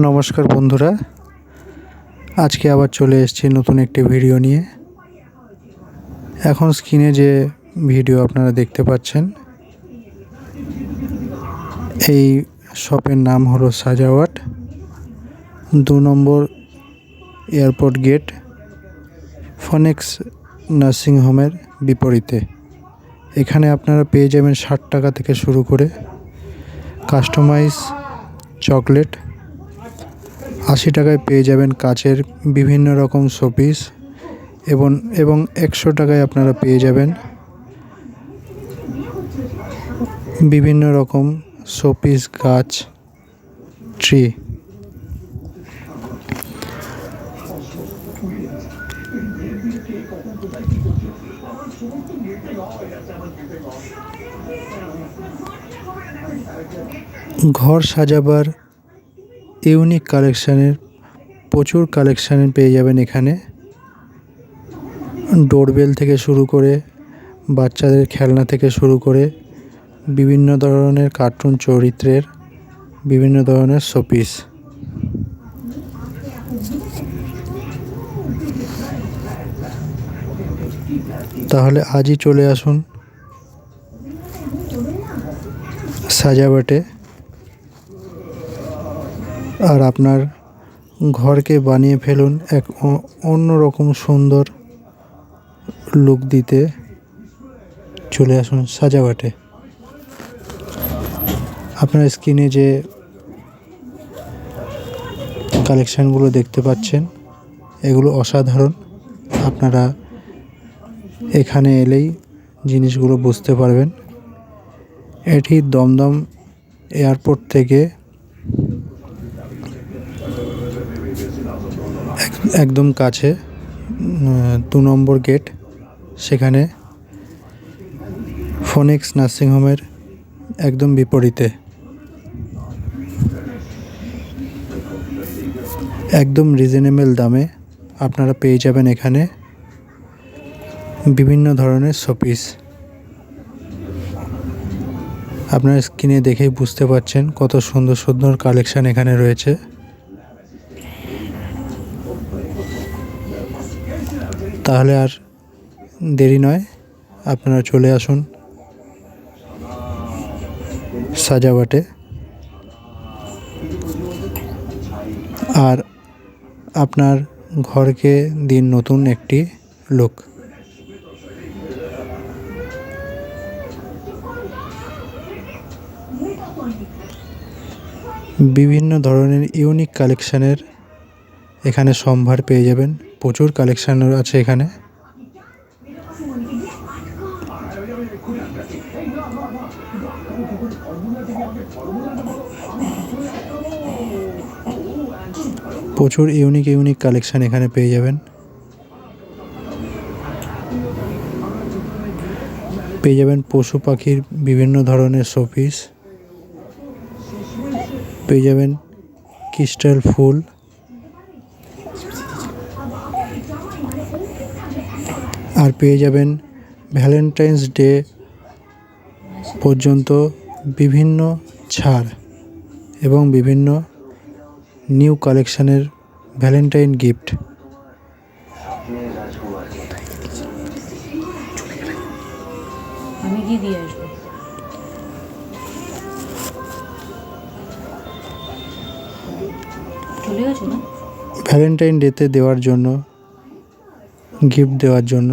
নমস্কার বন্ধুরা, আজকে আবার চলে এসেছি নতুন একটি ভিডিও নিয়ে। এখন স্ক্রিনে যে ভিডিও আপনারা দেখতে পাচ্ছেন, এই শপের নাম হলো সাজাওয়াট, 2 নম্বর এয়ারপোর্ট গেট, ফনিক্স নার্সিং হোমের বিপরীতে। এখানে আপনারা পেয়ে যাবেন 60 টাকা থেকে শুরু করে কাস্টমাইজ চকলেট, 80 টাকায় পেয়ে যাবেন কাচের বিভিন্ন রকম শোপিস এবং 100 টাকায় আপনারা পেয়ে যাবেন বিভিন্ন রকম শোপিস গাছ, ট্রি। ঘর সাজাবার ইউনিক কালেকশানের প্রচুর কালেকশান পেয়ে যাবেন এখানে। ডোরবেল থেকে শুরু করে বাচ্চাদের খেলনা থেকে শুরু করে বিভিন্ন ধরনের কার্টুন চরিত্রের বিভিন্ন ধরনের শোপিস। তাহলে আজই চলে আসুন সাজাওয়াটে, আর আপনার ঘরকে বানিয়ে ফেলুন এক অন্যরকম সুন্দর লুক দিতে। চলে আসুন সাজাওয়াটে। আপনার স্ক্রিনে যে কালেকশানগুলো দেখতে পাচ্ছেন, এগুলো অসাধারণ। আপনারা এখানে এলেই জিনিসগুলো বুঝতে পারবেন। এটি দমদম এয়ারপোর্ট থেকে একদম কাছে, 2 নম্বর গেট, সেখানে ফনিক্স নার্সিং হোমের একদম বিপরীতে। একদম রিজনেবল দামে আপনারা পেয়ে যাবেন এখানে বিভিন্ন ধরনের শোপিস। আপনারা স্ক্রিনে দেখেই বুঝতে পারছেন কত সুন্দর সুন্দর কালেকশান এখানে রয়েছে। তাহলে আর দেরি নয়, আপনারা চলে আসুন সাজাওয়াটে, আর আপনার ঘরকে দিন নতুন একটি লুক। বিভিন্ন ধরনের ইউনিক কালেকশানের এখানে সম্ভার পেয়ে যাবেন। প্রচুর কালেকশান আছে এখানে। প্রচুর ইউনিক কালেকশান এখানে পেয়ে যাবেন। পেয়ে যাবেন পশু পাখির বিভিন্ন ধরনের শোপিস, পেয়ে যাবেন ক্রিস্টাল ফুল, আর পেয়ে যাবেন ভ্যালেন্টাইন্স ডে পর্যন্ত বিভিন্ন ছাড় এবং বিভিন্ন নিউ কালেকশানের ভ্যালেন্টাইন গিফট। আমি কি দিয়ে আসবো? চলে গেছো না? ভ্যালেন্টাইন ডেতে দেওয়ার জন্য, গিফট দেওয়ার জন্য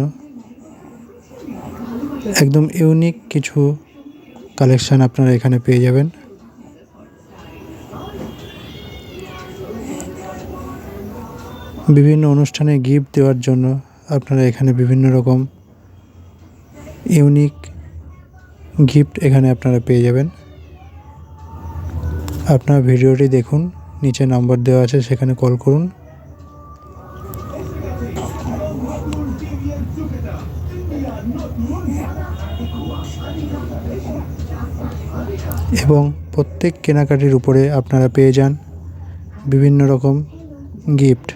একদম ইউনিক কিছু কালেকশান আপনারা এখানে পেয়ে যাবেন। বিভিন্ন অনুষ্ঠানে গিফট দেওয়ার জন্য আপনারা এখানে বিভিন্ন রকম ইউনিক গিফট এখানে আপনারা পেয়ে যাবেন। আপনার ভিডিওটি দেখুন, নিচে নাম্বার দেওয়া আছে, সেখানে কল করুন। এবং প্রত্যেক কেনাকাটির উপরে আপনারা পেয়ে যান বিভিন্ন রকম গিফট।